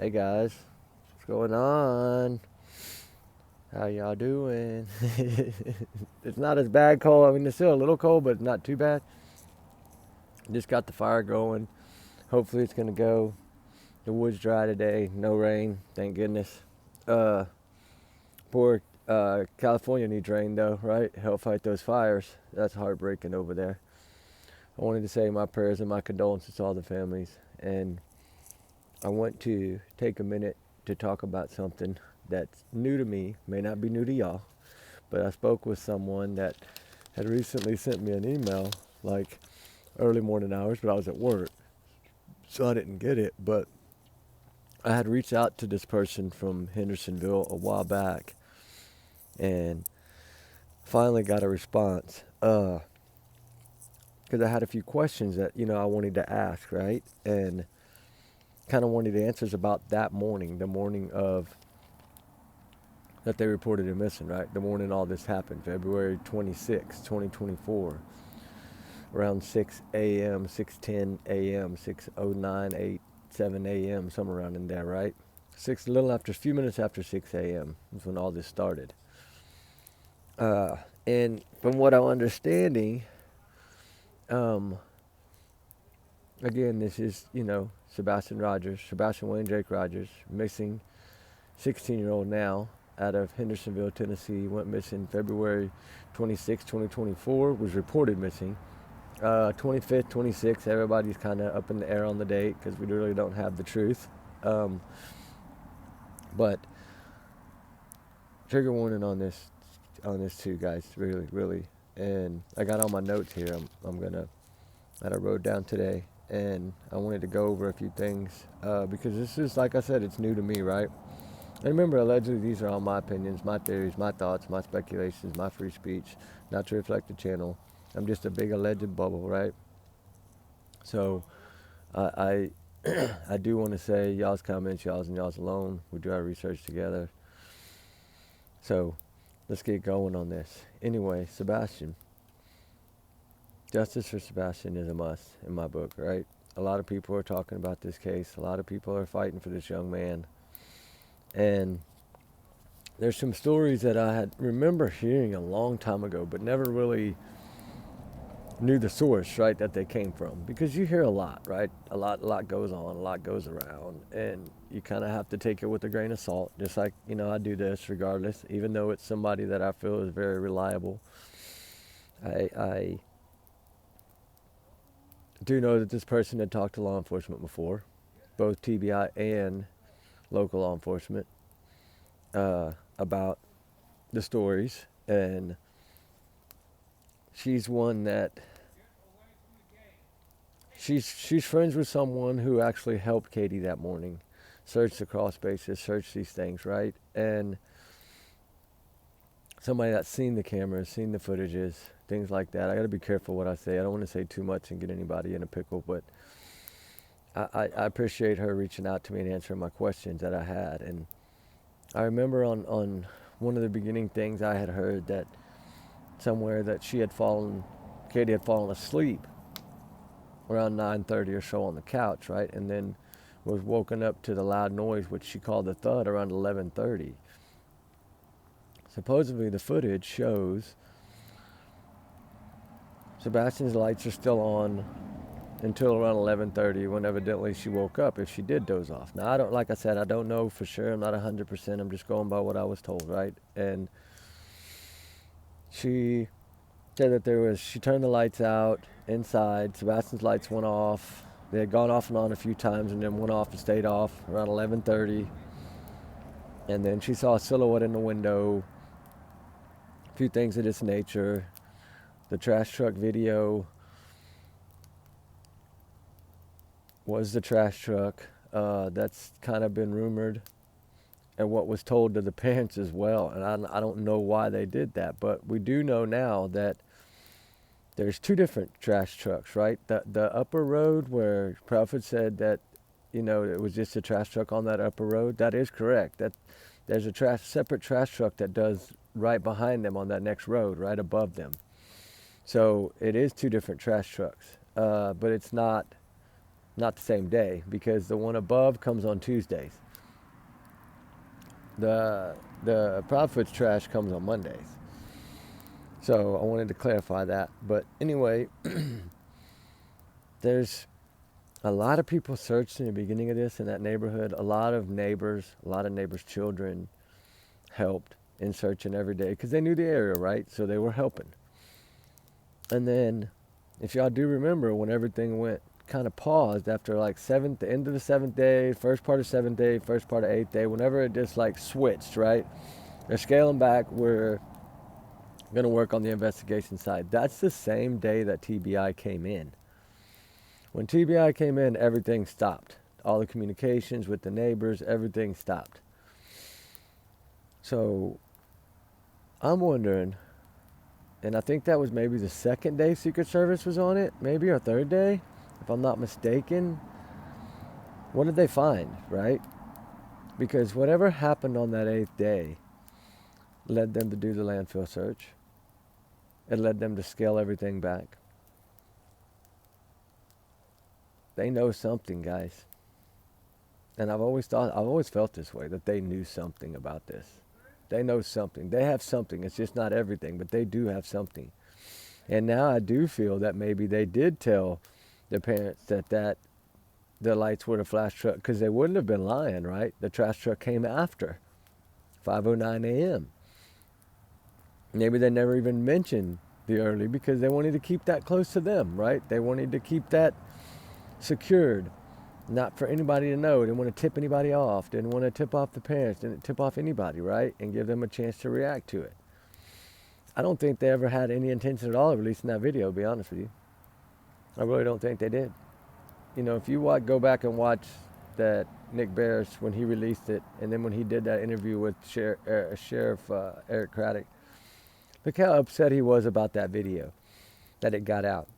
Hey guys, what's going on? How y'all doing? It's not as bad cold. I mean, it's still a little cold, but not too bad. Just got the fire going. Hopefully, it's gonna go. The wood's dry today. No rain, thank goodness. Uh, poor California needs rain though, right? Help fight those fires. That's heartbreaking over there. I wanted to say my prayers and my condolences to all the families, and I want to take a minute to talk about something that's new to me, may not be new to y'all, but I spoke with someone that had recently sent me an email, like early morning hours, but I was at work, so I didn't get it. But I had reached out to this person from Hendersonville a while back, and finally got a response. Because I had a few questions that I wanted to ask, right, and kind of wanted answers about that morning, the morning of that they reported him missing, right? The morning all this happened, February 26, 2024, around 6 a.m., 6:10 a.m., 6:09, 8, 7 a.m., somewhere around in there, right? A little after, a few minutes after 6 a.m. is when all this started. Uh, and from what I'm understanding, um, again, this is, Sebastian Wayne Drake Rogers, missing 16-year-old now, out of Hendersonville, Tennessee, went missing February 26, 2024, was reported missing. 25th, 26th, everybody's kind of up in the air on the date because we really don't have the truth. But trigger warning on this too, guys, really, really. And I got all my notes here. That I wrote down today, and I wanted to go over a few things because this is, like I said, it's new to me, right? And remember, allegedly, these are all my opinions, my theories, my thoughts, my speculations, my free speech, not to reflect the channel. I'm just a big alleged bubble, right? So I I do want to say y'all's comments, y'all's and y'all's alone. We do our research together. So let's get going on this. Anyway, Sebastian. Justice for Sebastian is a must in my book, right? A lot of people are talking about this case. A lot of people are fighting for this young man. And there's some stories that I had remember hearing a long time ago, but never really knew the source, right, that they came from. Because you hear a lot, right? A lot goes on, a lot goes around, and you kind of have to take it with a grain of salt. Just like I do this regardless, even though it's somebody that I feel is very reliable. I do know that this person had talked to law enforcement before, both TBI and local law enforcement, about the stories, and she's one that she's friends with someone who actually helped Katie that morning, search the crawl spaces, search these things, right? And somebody that's seen the cameras, seen the footages, things like that. I got to be careful what I say. I don't want to say too much and get anybody in a pickle, but I appreciate her reaching out to me and answering my questions that I had. And I remember on one of the beginning things I had heard that somewhere that Katie had fallen asleep around 9:30 or so on the couch, right? And then was woken up to the loud noise, which she called the thud, around 11:30. Supposedly the footage shows Sebastian's lights are still on until around 11:30, when evidently she woke up, if she did doze off. Now, like I said, I don't know for sure. I'm not 100%. I'm just going by what I was told, right? And she said that she turned the lights out inside. Sebastian's lights went off. They had gone off and on a few times and then went off and stayed off around 11:30. And then she saw a silhouette in the window, a few things of this nature. The trash truck video was the trash truck. That's kind of been rumored and what was told to the parents as well. And I don't know why they did that, but we do know now that there's two different trash trucks, right? The upper road where Prophet said that, it was just a trash truck on that upper road. That is correct. That there's a separate trash truck that does right behind them on that next road, right above them. So it is two different trash trucks, but it's not the same day because the one above comes on Tuesdays. the Proudfoot's trash comes on Mondays. So I wanted to clarify that. But anyway, there's a lot of people searched in the beginning of this in that neighborhood. A lot of neighbors' children helped in searching every day because they knew the area, right? So they were helping. And then, if y'all do remember, when everything went kind of paused after like the end of the 7th day, first part of 7th day, first part of 8th day, whenever it just like switched, right? They're scaling back. We're going to work on the investigation side. That's the same day that TBI came in. When TBI came in, everything stopped. All the communications with the neighbors, everything stopped. So I'm wondering, and I think that was maybe the 2nd day Secret Service was on it, maybe, or 3rd day, if I'm not mistaken. What did they find, right? Because whatever happened on that 8th day led them to do the landfill search. It led them to scale everything back. They know something, guys. And I've always felt this way, that they knew something about this. They know something. They have something. It's just not everything, but they do have something. And now I do feel that maybe they did tell the parents that the lights were the flash truck, because they wouldn't have been lying, right? The trash truck came after 5:09 a.m. Maybe they never even mentioned the early because they wanted to keep that close to them, right? They wanted to keep that secured, not for anybody to know. They didn't want to tip anybody off. Didn't want to tip off the parents. Didn't tip off anybody, right? And give them a chance to react to it. I don't think they ever had any intention at all of releasing that video, to be honest with you. I really don't think they did. You know, if you go back and watch that Nick Barris when he released it, and then when he did that interview with Sheriff Eric Craddock, look how upset he was about that video, that it got out.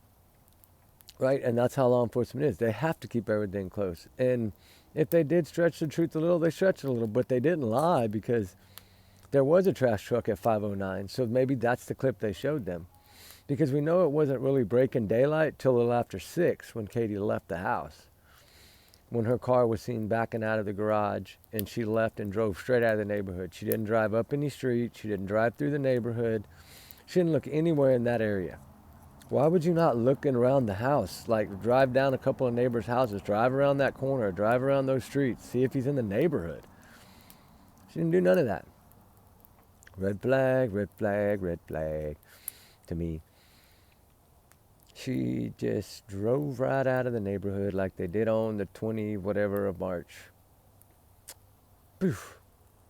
Right? And that's how law enforcement is. They have to keep everything close. And if they did stretch the truth a little, they stretched it a little, but they didn't lie, because there was a trash truck at 5:09. So maybe that's the clip they showed them. Because we know it wasn't really breaking daylight till a little after 6 when Katie left the house. When her car was seen backing out of the garage, and she left and drove straight out of the neighborhood. She didn't drive up any street. She didn't drive through the neighborhood. She didn't look anywhere in that area. Why would you not look around the house? Like, drive down a couple of neighbors' houses, drive around that corner, drive around those streets, see if he's in the neighborhood. She didn't do none of that. Red flag, red flag, red flag to me. She just drove right out of the neighborhood like they did on the 20 whatever of March. Poof.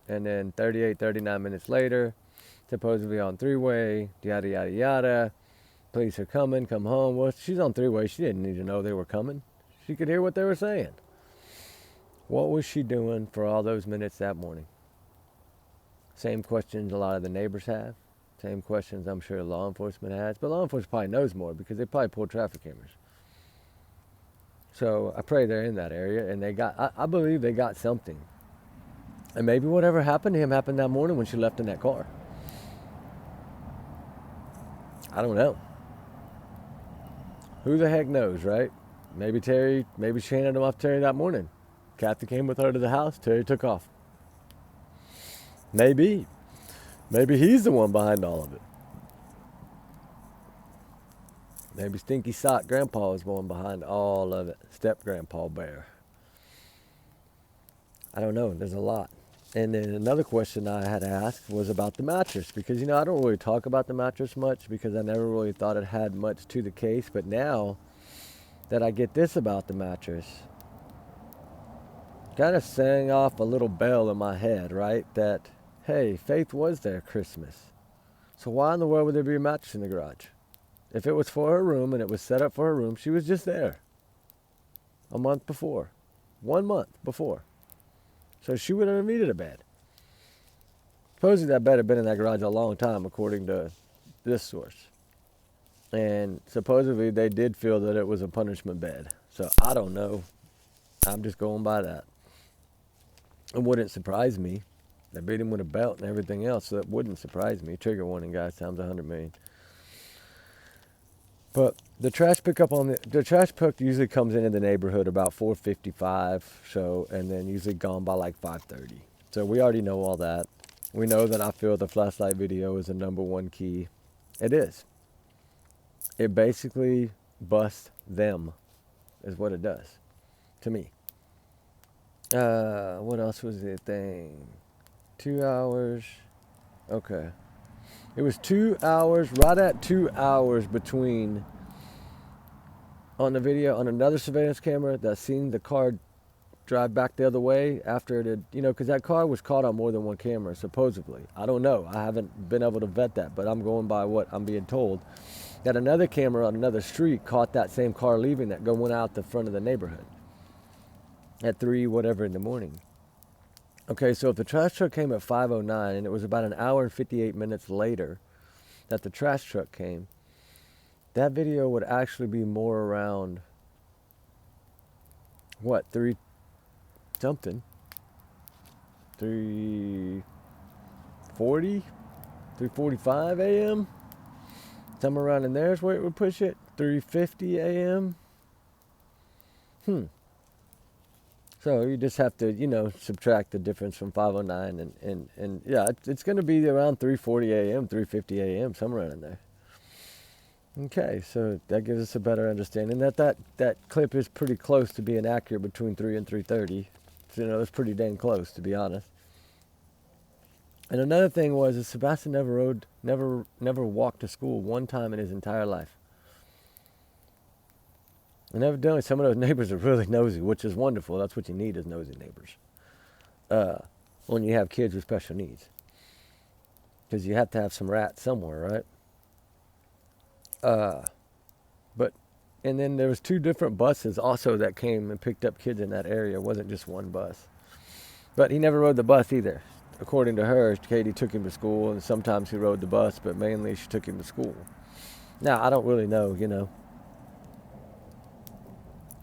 And then 39 minutes later, supposedly on 3-way, yada, yada, yada. Police are coming, come home. Well, she's on 3-way. She didn't need to know they were coming. She could hear what they were saying. What was she doing for all those minutes that morning? Same questions a lot of the neighbors have. Same questions I'm sure law enforcement has. But law enforcement probably knows more because they probably pulled traffic cameras. So I pray they're in that area, and I believe they got something. And maybe whatever happened to him happened that morning when she left in that car. I don't know. Who the heck knows, right? Maybe she handed him off to Terry that morning. Kathy came with her to the house. Terry took off. Maybe he's the one behind all of it. Maybe Stinky Sock Grandpa was the one behind all of it. Step Grandpa Bear. I don't know. There's a lot. And then another question I had asked was about the mattress. Because, I don't really talk about the mattress much because I never really thought it had much to the case. But now that I get this about the mattress, kind of sang off a little bell in my head, right? That, hey, Faith was there Christmas. So why in the world would there be a mattress in the garage? If it was for her room and it was set up for her room, she was just there a month before. 1 month before. So she would have needed a bed. Supposedly that bed had been in that garage a long time, according to this source. And supposedly they did feel that it was a punishment bed. So I don't know. I'm just going by that. It wouldn't surprise me. They beat him with a belt and everything else, so that wouldn't surprise me. Trigger warning, guys, times 100 million. But the trash pickup usually comes into the neighborhood about 4:55, so, and then usually gone by like 5:30. So we already know all that. We know that I feel the flashlight video is the #1 key. It is. It basically busts them, is what it does to me. What else was the thing? 2 hours. Okay. It was 2 hours, right at 2 hours between, on the video, on another surveillance camera that seen the car drive back the other way after it had, because that car was caught on more than one camera, supposedly. I don't know. I haven't been able to vet that, but I'm going by what I'm being told. That another camera on another street caught that same car leaving that going out the front of the neighborhood at 3 whatever in the morning. Okay, so if the trash truck came at 5:09 and it was about an hour and 58 minutes later that the trash truck came, that video would actually be more around, what, 3 something? 3:40? 3:45 a.m.? Somewhere around in there is where it would push it. 3:50 a.m. So you just have to, subtract the difference from 5:09 and yeah, it's going to be around 3:40 a.m., 3:50 a.m., somewhere around there. Okay, so that gives us a better understanding that clip is pretty close to being accurate between 3 and 3:30. So, it's pretty dang close, to be honest. And another thing was that Sebastian never walked to school one time in his entire life. And evidently some of those neighbors are really nosy, which is wonderful. That's what you need, is nosy neighbors. When you have kids with special needs. Because you have to have some rats somewhere, right? And then there was 2 different buses also that came and picked up kids in that area. It wasn't just one bus. But he never rode the bus either. According to her, Katie took him to school, and sometimes he rode the bus, but mainly she took him to school. Now, I don't really know,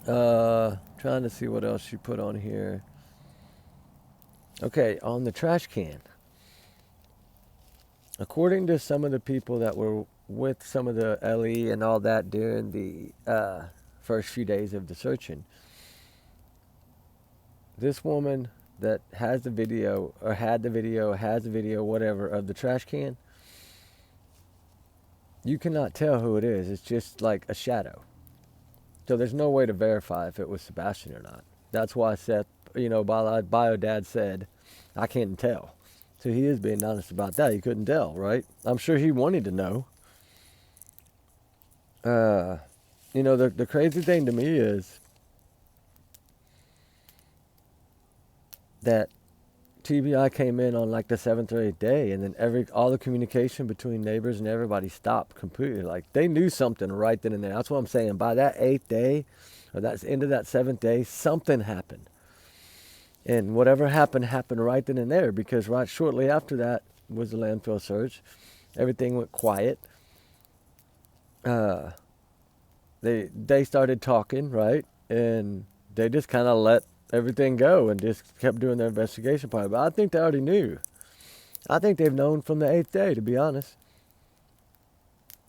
Trying to see what else she put on here. Okay, on the trash can. According to some of the people that were with some of the LE and all that during the first few days of the searching, this woman that has the video, or has the video, whatever, of the trash can, you cannot tell who it is. It's just like a shadow. So there's no way to verify if it was Sebastian or not. That's why Seth, Bio Dad said, I can't tell. So he is being honest about that. He couldn't tell, right? I'm sure he wanted to know. The crazy thing to me is that TBI came in on like the 7th or 8th day, and then all the communication between neighbors and everybody stopped completely. Like, they knew something right then and there. That's what I'm saying. By that 8th day, or that's end of that 7th day, something happened. And whatever happened right then and there, because right shortly after that was the landfill search. Everything went quiet. They started talking, right? And they just kind of let everything go and just kept doing their investigation part. But I think they already knew. I think they've known from the 8th day, to be honest.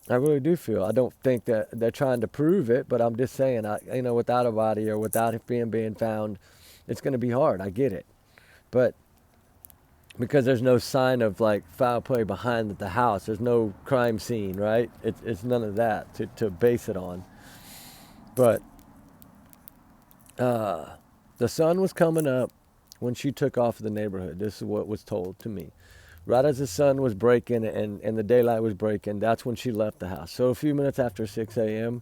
I really do feel. I don't think that they're trying to prove it, but I'm just saying, without a body or without it being found, it's going to be hard. I get it. But because there's no sign of like foul play behind the house, there's no crime scene, right? It's none of that to base it on. But the sun was coming up when she took off the neighborhood. This is what was told to me. Right as the sun was breaking and the daylight was breaking, that's when she left the house. So a few minutes after 6 a.m.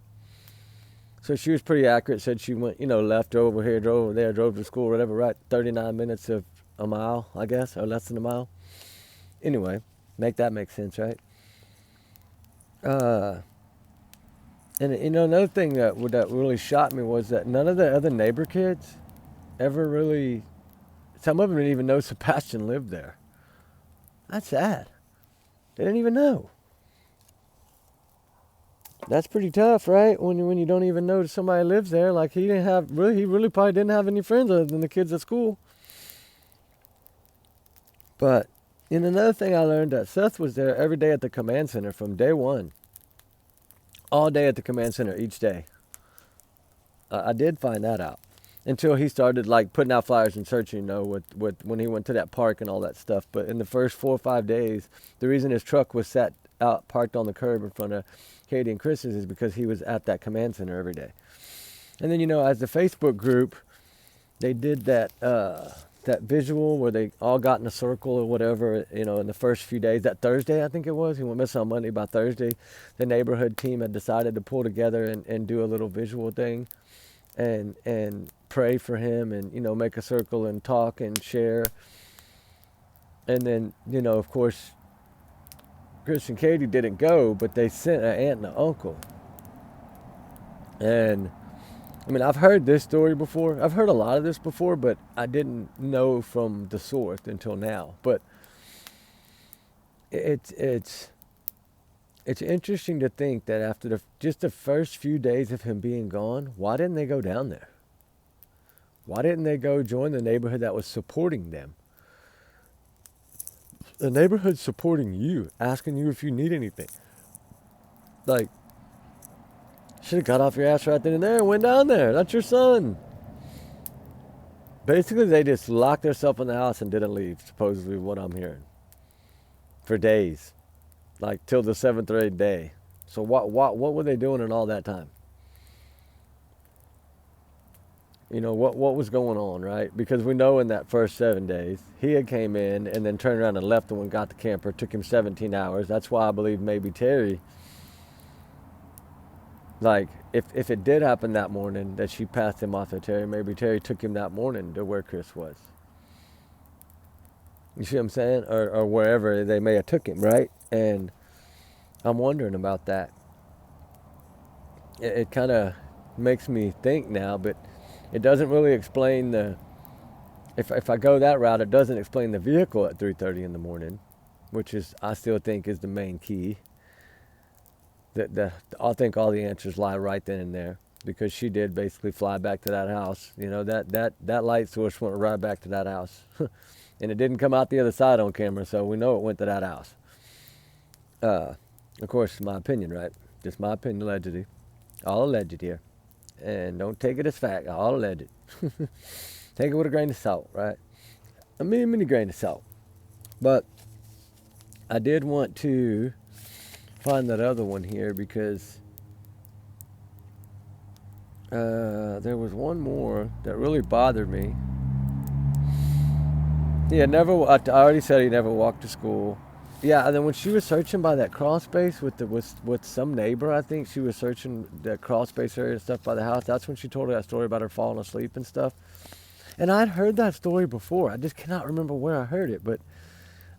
So she was pretty accurate. Said she went, left, drove over here, drove over there, drove to school, whatever, right? 39 minutes of a mile, I guess, or less than a mile. Anyway, make sense, right? And another thing that really shocked me was that none of the other neighbor kids ever really, some of them didn't even know Sebastian lived there. That's sad. They didn't even know. That's pretty tough, right? When you don't even know somebody lives there. Like, he really probably didn't have any friends other than the kids at school. But another thing I learned, that Seth was there every day at the command center from day one. All day at the command center each day. I did find that out. until he started like putting out flyers and searching, with when he went to that park and all that stuff. But in the first 4 or 5 days, the reason his truck was sat out parked on the curb in front of Katie and Chris's is because he was at that command center every day. And then, as the Facebook group, they did that that visual where they all got in a circle or whatever, in the first few days. That Thursday, I think it was. He went missing on Monday. By Thursday, the neighborhood team had decided to pull together and do a little visual thing and pray for him and, make a circle and talk and share. And then, of course, Chris and Katie didn't go, but they sent an aunt and an uncle. And I've heard this story before. I've heard a lot of this before, but I didn't know from the source until now. But it's interesting to think that after just the first few days of him being gone, why didn't they go down there? Why didn't they go join the neighborhood that was supporting them? The neighborhood's supporting you, asking you if you need anything. Like, should have got off your ass right then and there and went down there. That's your son. Basically, they just locked themselves in the house and didn't leave, supposedly what I'm hearing. For days. Like, till the 7th or 8th day. So what were they doing in all that time? What was going on, right? Because we know in that first 7 days, he had came in and then turned around and left and got the camper. It took him 17 hours. That's why I believe maybe Terry, like, if it did happen that morning that she passed him off to Terry, maybe Terry took him that morning to where Chris was. You see what I'm saying? Or wherever they may have took him, right? And I'm wondering about that. It kind of makes me think now, but it doesn't really explain if I go that route, it doesn't explain the vehicle at 3:30 in the morning, which is, I still think, is the main key. I think all the answers lie right then and there, because she did basically fly back to that house. That light source went right back to that house. And it didn't come out the other side on camera, so we know it went to that house. Of course, it's my opinion, right? Just my opinion, allegedly. All alleged here. And don't take it as fact, all alleged. Take it with a grain of salt, right? A mini grain of salt. But I did want to find that other one here, because there was one more that really bothered me. Yeah, I already said he never walked to school. Yeah, and then when she was searching by that crawl space with some neighbor, I think she was searching that crawl space area and stuff by the house. That's when she told her that story about her falling asleep and stuff. And I'd heard that story before. I just cannot remember where I heard it, but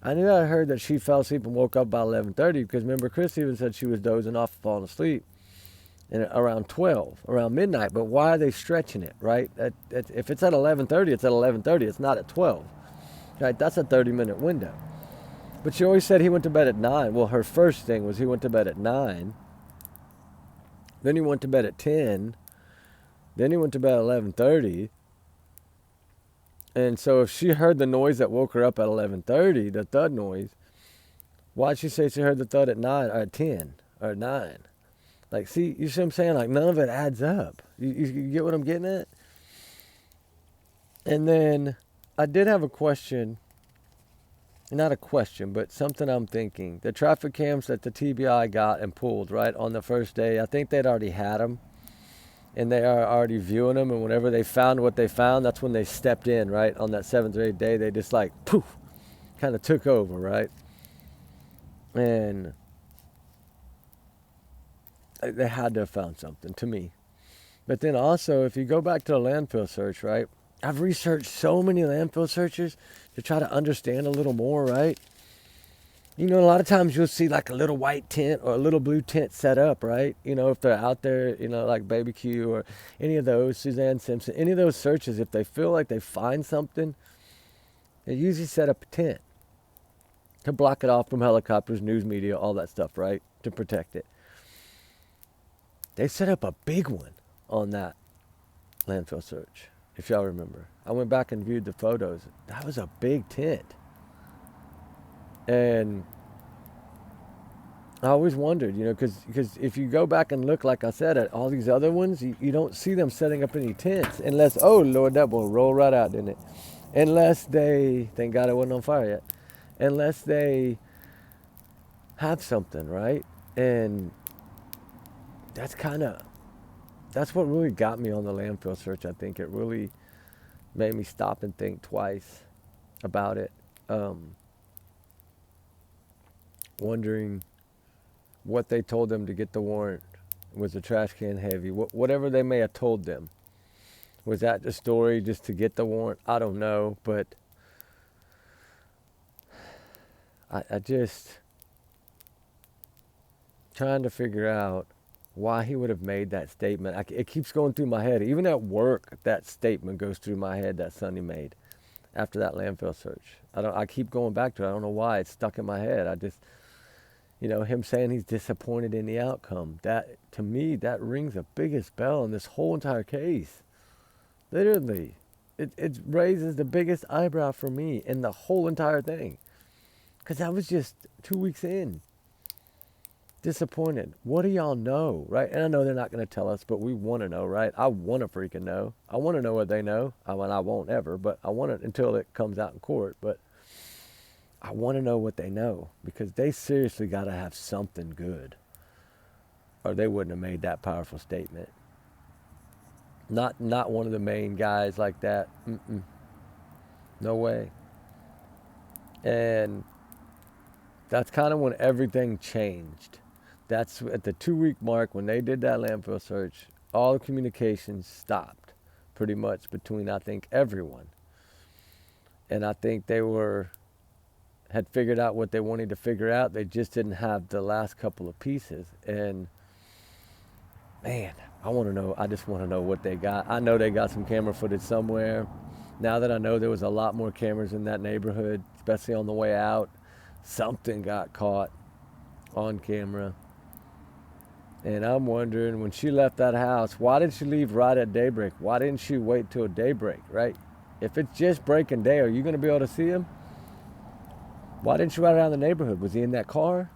I knew I heard that she fell asleep and woke up about 11:30, because remember, Chris even said she was dozing off and falling asleep and around 12, around midnight. But why are they stretching it, right? If it's at 11:30, it's at 11:30. It's not at 12, right? That's a 30-minute window. But she always said he went to bed at 9. Well, her first thing was he went to bed at 9. Then he went to bed at 10. Then he went to bed at 11:30. And so if she heard the noise that woke her up at 11:30, the thud noise, why'd she say she heard the thud at 9 or at 10 or at 9? Like, see, you see what I'm saying? Like, none of it adds up. You get what I'm getting at? And then I did have a question. Not a question, but something I'm thinking. The traffic cams that the TBI got and pulled, right, on the first day, I think they'd already had them. And they are already viewing them. And whenever they found what they found, that's when they stepped in, right? On that 7th or 8th day, they just like, poof, kind of took over, right? And they had to have found something, to me. But then also, if you go back to the landfill search, right? I've researched so many landfill searches to try to understand a little more, right? A lot of times you'll see like a little white tent or a little blue tent set up, right? If they're out there, like Baby Q or any of those, Suzanne Simpson, any of those searches, if they feel like they find something, they usually set up a tent to block it off from helicopters, news media, all that stuff, right? To protect it. They set up a big one on that landfill search, if y'all remember. I went back and viewed the photos. That was a big tent. And I always wondered, because if you go back and look, like I said, at all these other ones, you don't see them setting up any tents unless, oh Lord, that will roll right out, didn't it? Unless they, thank God it wasn't on fire yet, unless they have something, right? And that's kind of, that's what really got me on the landfill search. I think it really made me stop and think twice about it, wondering what they told them to get the warrant. Was the trash can heavy? Whatever they may have told them. Was that the story just to get the warrant? I don't know, but I just trying to figure out why he would have made that statement. It keeps going through my head. Even at work, that statement goes through my head that Sonny made after that landfill search. I keep going back to it. I don't know why it's stuck in my head. I just, him saying he's disappointed in the outcome. That, to me, that rings the biggest bell in this whole entire case. Literally. It raises the biggest eyebrow for me in the whole entire thing. Because that was just 2 weeks in. Disappointed. What do y'all know, right? And I know they're not going to tell us, but we want to know, right? I want to freaking know. I want to know what they know. I mean, I won't ever, but I want it until it comes out in court. But I want to know what they know, because they seriously got to have something good, or they wouldn't have made that powerful statement. Not one of the main guys like that. No way. And that's kind of when everything changed. That's at the 2-week mark when they did that landfill search. All the communications stopped, pretty much, between, I think, everyone. And I think they had figured out what they wanted to figure out. They just didn't have the last couple of pieces. And man, I just want to know what they got. I know they got some camera footage somewhere. Now that I know there was a lot more cameras in that neighborhood, especially on the way out, something got caught on camera. And I'm wondering, when she left that house, why did she leave right at daybreak? Why didn't she wait till daybreak, right? If it's just breaking day, are you going to be able to see him? Why didn't she ride around the neighborhood? Was he in that car?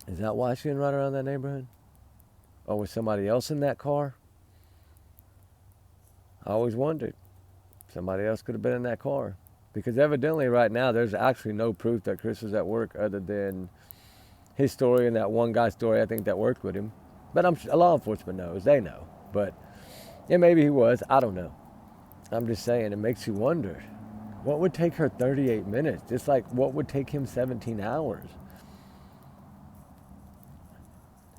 Is that why she didn't ride around that neighborhood? Or was somebody else in that car? I always wondered. Somebody else could have been in that car. Because evidently right now there's actually no proof that Chris was at work other than his story and that one guy's story, I think, that worked with him. But law enforcement knows. They know. But yeah, maybe he was. I don't know. I'm just saying, it makes you wonder. What would take her 38 minutes? Just like what would take him 17 hours?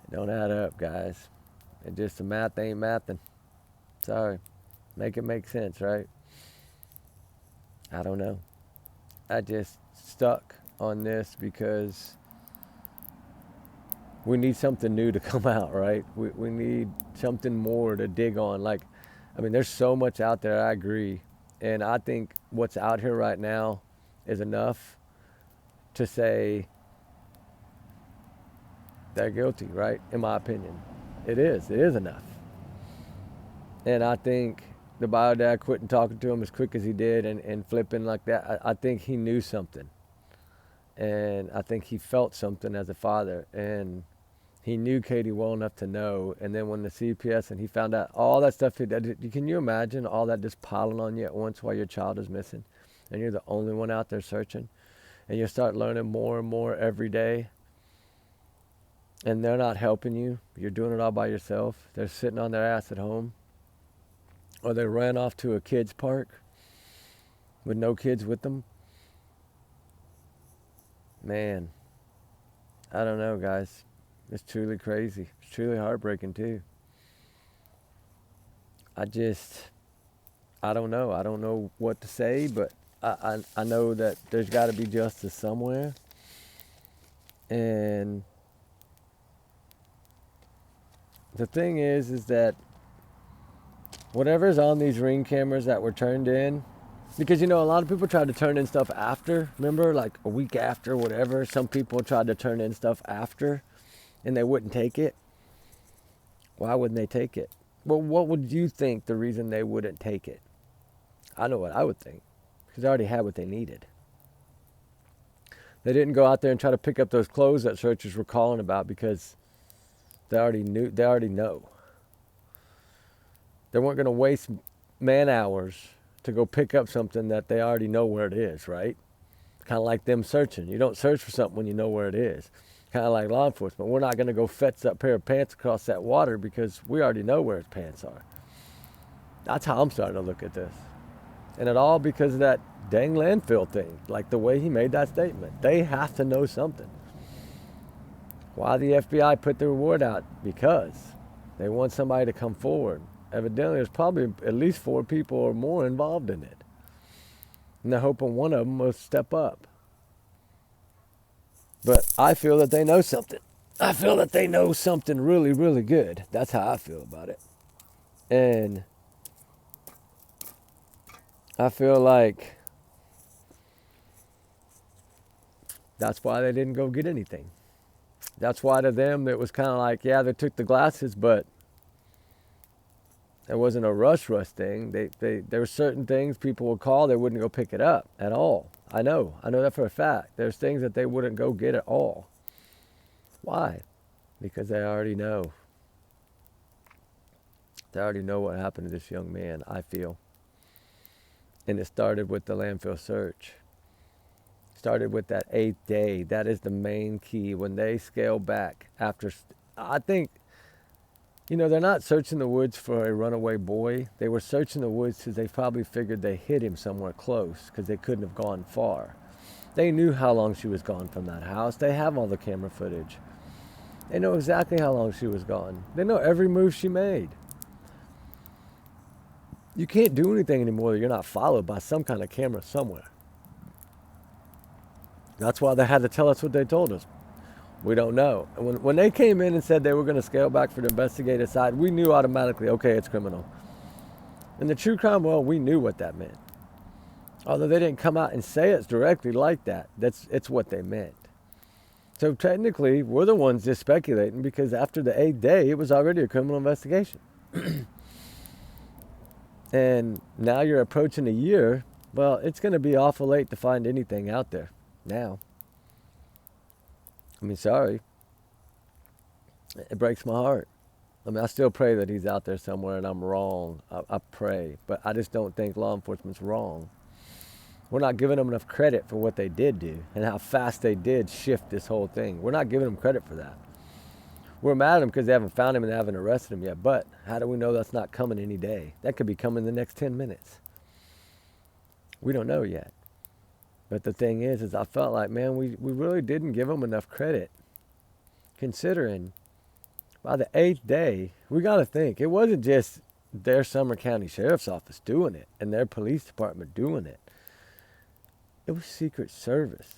It don't add up, guys. It just, the math ain't mathing. Sorry. Make it make sense, right? I don't know. I just stuck on this because we need something new to come out, right? We need something more to dig on. There's so much out there, I agree. And I think what's out here right now is enough to say they're guilty, right? In my opinion. It is enough. And I think the bio dad quitting talking to him as quick as he did and flipping like that, I think he knew something. And I think he felt something as a father. And he knew Katie well enough to know. And then when the CPS and he found out all that stuff, can you imagine all that just piling on you at once while your child is missing? And you're the only one out there searching. And you start learning more and more every day. And they're not helping you. You're doing it all by yourself. They're sitting on their ass at home. Or they ran off to a kids park with no kids with them. Man, I don't know, guys. It's truly crazy. It's truly heartbreaking, too. I don't know. I don't know what to say, but I know that there's got to be justice somewhere. And the thing is that whatever's on these Ring cameras that were turned in, because, a lot of people tried to turn in stuff after, remember, like a week after, whatever. Some people tried to turn in stuff after, and they wouldn't take it. Why wouldn't they take it? Well, what would you think the reason they wouldn't take it? I know what I would think, because they already had what they needed. They didn't go out there and try to pick up those clothes that searchers were calling about because they already know. They weren't going to waste man hours to go pick up something that they already know where it is, right? Kind of like them searching. You don't search for something when you know where it is. Kind of like law enforcement. We're not going to go fetch that pair of pants across that water because we already know where his pants are. That's how I'm starting to look at this. And it all because of that dang landfill thing. Like the way he made that statement. They have to know something. Why the FBI put the reward out? Because they want somebody to come forward. Evidently, there's probably at least 4 people or more involved in it. And they're hoping one of them will step up. But I feel that they know something. I feel that they know something really, really good. That's how I feel about it. And I feel like that's why they didn't go get anything. That's why to them it was kind of like, yeah, they took the glasses, but it wasn't a rush thing. There were certain things people would call, they wouldn't go pick it up at all. I know that for a fact. There's things that they wouldn't go get at all. Why? Because they already know. They already know what happened to this young man, I feel. And it started with the landfill search. Started with that 8th day. That is the main key. When they scale back after, I think, they're not searching the woods for a runaway boy. They were searching the woods because they probably figured they hit him somewhere close because they couldn't have gone far. They knew how long she was gone from that house. They have all the camera footage. They know exactly how long she was gone. They know every move she made. You can't do anything anymore that you're not followed by some kind of camera somewhere. That's why they had to tell us what they told us. We don't know. And when they came in and said they were going to scale back for the investigative side, we knew automatically, okay, it's criminal. In the true crime world, we knew what that meant. Although they didn't come out and say it directly like that, it's what they meant. So technically, we're the ones just speculating because after the 8th day, it was already a criminal investigation. And now you're approaching a year. Well, it's going to be awful late to find anything out there now. I mean, sorry. It breaks my heart. I mean, I still pray that he's out there somewhere and I'm wrong. I pray. But I just don't think law enforcement's wrong. We're not giving them enough credit for what they did do and how fast they did shift this whole thing. We're not giving them credit for that. We're mad at them because they haven't found him and they haven't arrested him yet. But how do we know that's not coming any day? That could be coming in the next 10 minutes. We don't know yet. But the thing is I felt like, man, we really didn't give them enough credit. Considering by the 8th day, we got to think, it wasn't just their Sumner County Sheriff's Office doing it and their police department doing it. It was Secret Service.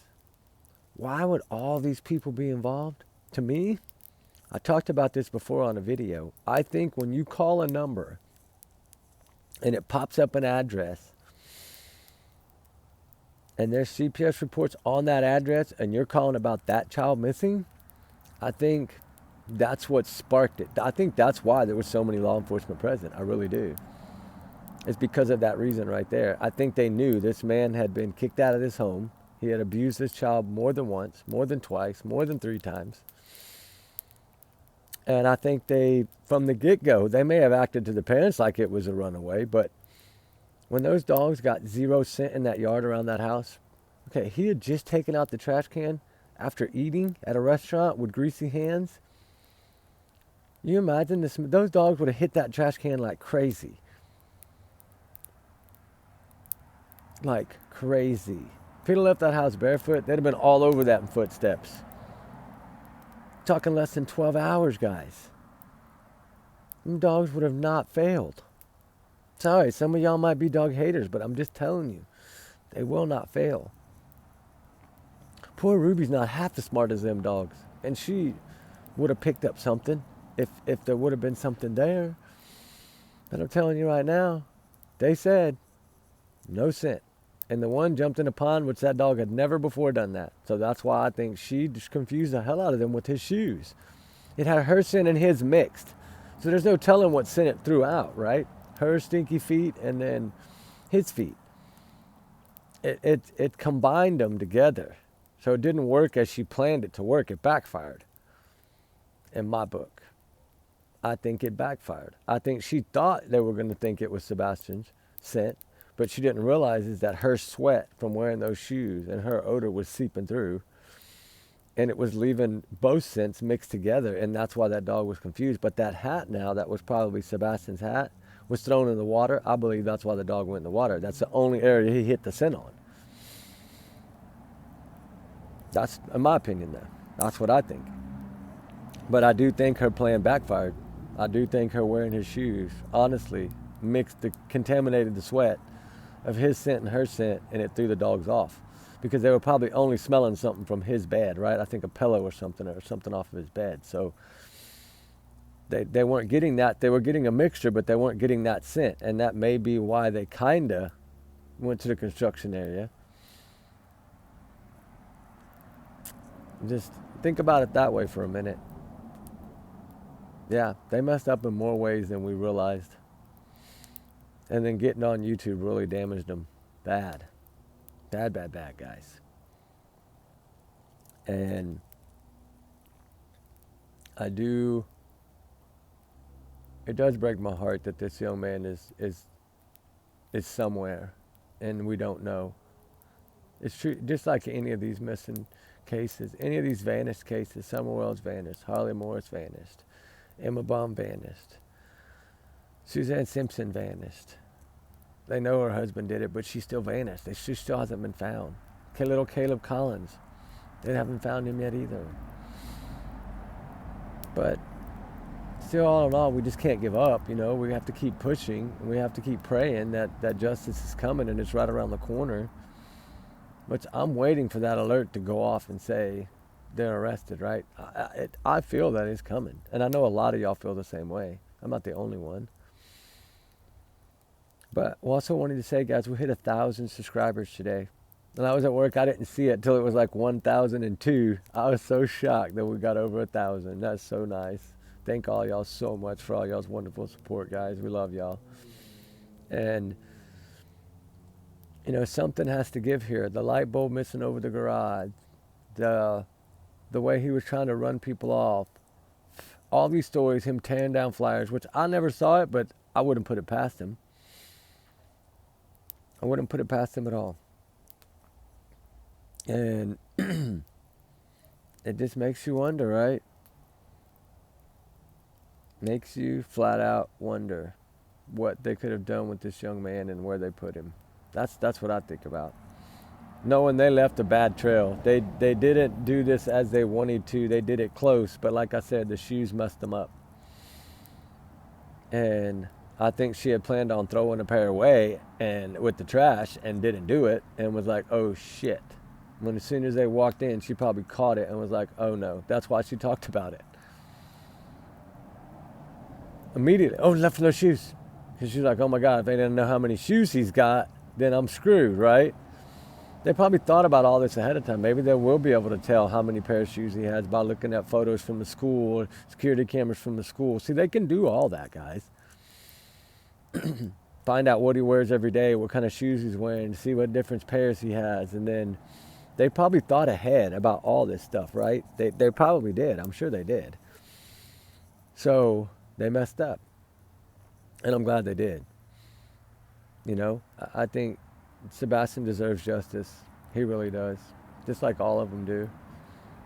Why would all these people be involved? To me, I talked about this before on a video. I think when you call a number and it pops up an address and there's CPS reports on that address and you're calling about that child missing, I think that's what sparked it. I think that's why there were so many law enforcement present. I really do. It's because of that reason right there. I think they knew this man had been kicked out of his home. He had abused this child more than once, more than twice, more than 3 times. And I think they, from the get-go, they may have acted to the parents like it was a runaway, but when those dogs got 0 scent in that yard around that house, okay, he had just taken out the trash can after eating at a restaurant with greasy hands. You imagine this? Those dogs would have hit that trash can like crazy. Like crazy. If he'd have left that house barefoot, they'd have been all over that in footsteps. Talking less than 12 hours, guys. Them dogs would have not failed. Sorry, some of y'all might be dog haters, but I'm just telling you, they will not fail. Poor Ruby's not half as smart as them dogs, and she would have picked up something if there would have been something there. But I'm telling you right now, they said no scent. And the one jumped in a pond, which that dog had never before done that. So that's why I think she just confused the hell out of them with his shoes. It had her scent and his mixed. So there's no telling what scent it threw out, right? Her stinky feet and then his feet. It combined them together. So it didn't work as she planned it to work. It backfired in my book. I think it backfired. I think she thought they were going to think it was Sebastian's scent, but she didn't realize is that her sweat from wearing those shoes and her odor was seeping through, and it was leaving both scents mixed together, and that's why that dog was confused. But that hat now, that was probably Sebastian's hat, was thrown in the water. I believe that's why the dog went in the water. That's the only area he hit the scent on. That's, in my opinion, though. That's what I think. But I do think her plan backfired. I do think her wearing his shoes, honestly, contaminated the sweat of his scent and her scent, and it threw the dogs off. Because they were probably only smelling something from his bed, right? I think a pillow or something off of his bed. So they weren't getting that. They were getting a mixture, but they weren't getting that scent. And that may be why they kind of went to the construction area. Just think about it that way for a minute. Yeah, they messed up in more ways than we realized. And then getting on YouTube really damaged them bad. Bad, guys. And it does break my heart that this young man is somewhere and we don't know. It's true, just like any of these missing cases, any of these vanished cases. Summer Wells vanished, Harley Morris vanished, Emma Baum vanished, Suzanne Simpson vanished. They know her husband did it, but she still vanished. She still hasn't been found. Little Caleb Collins, they haven't found him yet either. But still, all in all, we just can't give up. We have to keep pushing. We have to keep praying that justice is coming and it's right around the corner. Which I'm waiting for that alert to go off and say they're arrested, right? I feel that it's coming. And I know a lot of y'all feel the same way. I'm not the only one. But I also wanted to say, guys, we hit 1,000 subscribers today. And I was at work. I didn't see it until it was like 1,002. I was so shocked that we got over 1,000. That's so nice. Thank all y'all so much for all y'all's wonderful support, guys. We love y'all. And something has to give here. The light bulb missing over the garage, the way he was trying to run people off, all these stories, him tearing down flyers, which I never saw it, but I wouldn't put it past him. I wouldn't put it past him at all. And it just makes you wonder, right? Makes you flat out wonder what they could have done with this young man and where they put him. That's what I think about. Knowing they left a bad trail. They didn't do this as they wanted to. They did it close, but like I said, the shoes messed them up. And I think she had planned on throwing a pair away and with the trash and didn't do it and was like, oh shit. When as soon as they walked in, she probably caught it and was like, oh no. That's why she talked about it. Immediately, oh, left no shoes. Because she's like, oh my God, if they didn't know how many shoes he's got, then I'm screwed, right? They probably thought about all this ahead of time. Maybe they will be able to tell how many pair of shoes he has by looking at photos from the school or security cameras from the school. See, they can do all that, guys. Find out what he wears every day, what kind of shoes he's wearing, see what different pairs he has. And then they probably thought ahead about all this stuff, right? They probably did. I'm sure they did. So they messed up. And I'm glad they did. I think Sebastian deserves justice. He really does. Just like all of them do.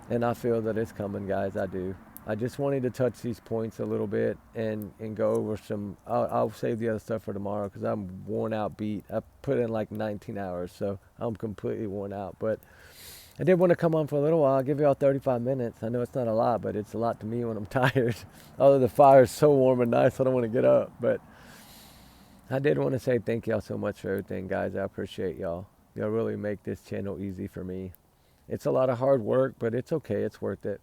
And I feel that it's coming, guys. I do. I just wanted to touch these points a little bit and go over some. I'll save the other stuff for tomorrow because I'm worn out beat. I put in like 19 hours, so I'm completely worn out. But I did want to come on for a little while. I'll give y'all 35 minutes. I know it's not a lot, but it's a lot to me when I'm tired. Although the fire is so warm and nice, I don't want to get up. But I did want to say thank y'all so much for everything, guys. I appreciate y'all. Y'all really make this channel easy for me. It's a lot of hard work, but it's okay. It's worth it.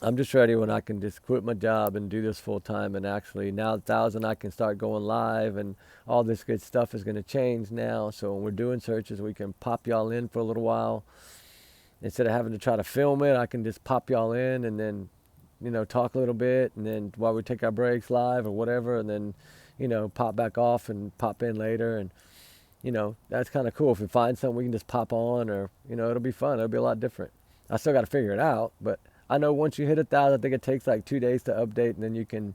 I'm just ready when I can just quit my job and do this full time. And actually, now 1,000, I can start going live, and all this good stuff is going to change now. So when we're doing searches, we can pop y'all in for a little while. Instead of having to try to film it, I can just pop y'all in and then, talk a little bit. And then while we take our breaks live or whatever, and then, pop back off and pop in later. And you know, that's kind of cool. If we find something we can just pop on, or, you know, it'll be fun. It'll be a lot different. I still got to figure it out, but I know once you hit 1,000, I think it takes like 2 days to update, and then you can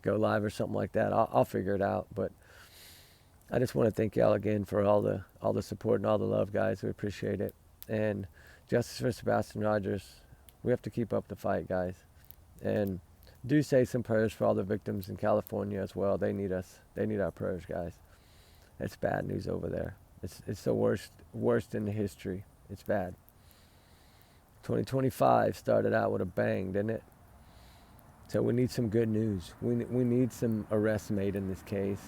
go live or something like that. I'll figure it out. But I just want to thank y'all again for all the support and all the love, guys. We appreciate it. And justice for Sebastian Rogers. We have to keep up the fight, guys. And do say some prayers for all the victims in California as well. They need us. They need our prayers, guys. It's bad news over there. It's the worst in the history. It's bad. 2025 started out with a bang, didn't it? So we need some good news. We need some arrests made in this case.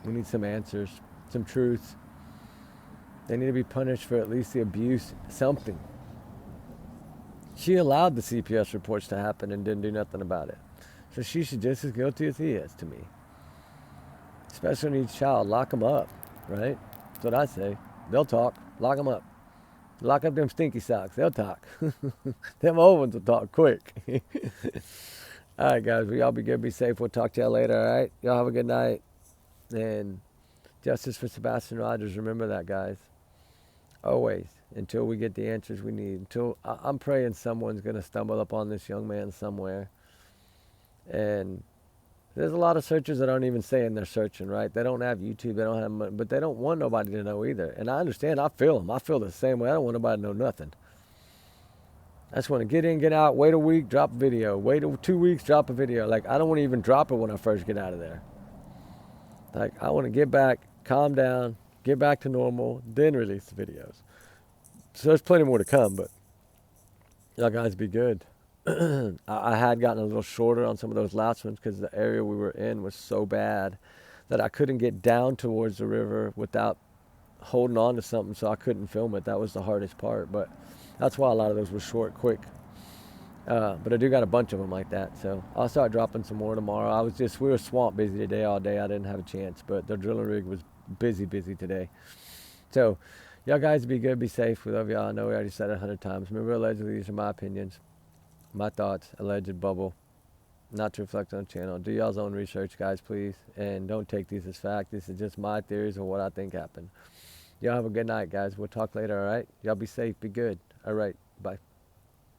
We need some answers, some truth. They need to be punished for at least the abuse, something. She allowed the CPS reports to happen and didn't do nothing about it. So she should just as guilty as he is, to me. Especially when he's a child, lock him up, right? That's what I say. They'll talk. Lock them up. Lock up them stinky socks. They'll talk. Them old ones will talk quick. All right, guys. Well, y'all be good. Be safe. We'll talk to y'all later, all right? Y'all have a good night. And justice for Sebastian Rogers. Remember that, guys. Always. Until we get the answers we need. Until I'm praying someone's going to stumble upon this young man somewhere. And there's a lot of searchers that aren't even saying they're searching, right? They don't have YouTube. They don't have money, but they don't want nobody to know either. And I understand. I feel them. I feel the same way. I don't want nobody to know nothing. I just want to get in, get out, wait a week, drop a video. Wait 2 weeks, drop a video. Like, I don't want to even drop it when I first get out of there. Like, I want to get back, calm down, get back to normal, then release the videos. So there's plenty more to come, but y'all guys be good. I had gotten a little shorter on some of those last ones because the area we were in was so bad that I couldn't get down towards the river without holding on to something, so I couldn't film it. That was the hardest part, but that's why a lot of those were short, quick. But I do got a bunch of them like that, so I'll start dropping some more tomorrow. We were swamp busy today all day. I didn't have a chance, but the drilling rig was busy today. So y'all guys be good, be safe. We love y'all. I know we already said it 100 times. Remember, allegedly, these are my opinions, my thoughts, alleged bubble, not to reflect on the channel. Do y'all's own research, guys, please, and don't take these as fact. This is just my theories of what I think happened. Y'all have a good night, guys. We'll talk later, all right? Y'all be safe, be good. All right, bye.